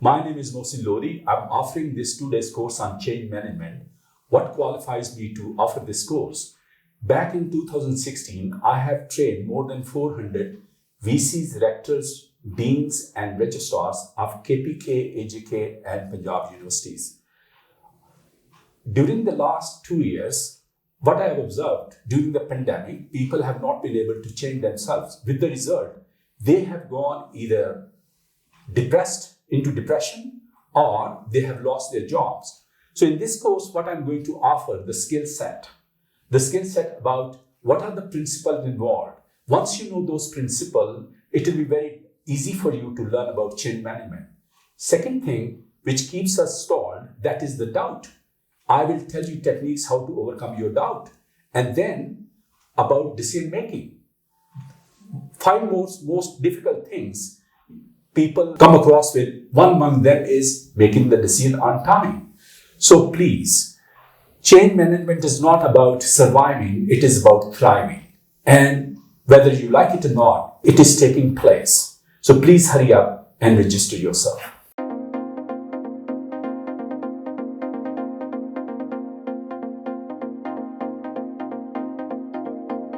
My name is Mohsin Lodhi. I'm offering this 2 days course on change management. What qualifies me to offer this course? Back in 2016, I have trained more than 400 VCs, rectors, deans, and registrars of KPK, AJK, and Punjab universities. During the last 2 years, what I have observed during the pandemic, people have not been able to change themselves. With the result, they have gone either depressed into depression or they have lost their jobs. So in this course, what I'm going to offer, the skill set about what are the principles involved. Once you know those principles, it will be very easy for you to learn about change management. Second thing, which keeps us stalled, that is the doubt. I will tell you techniques how to overcome your doubt. And then about decision making. 5 most difficult things people come across with. One among them is making the decision on time. So please, change management is not about surviving, it is about thriving. And whether you like it or not, it is taking place. So please hurry up and register yourself.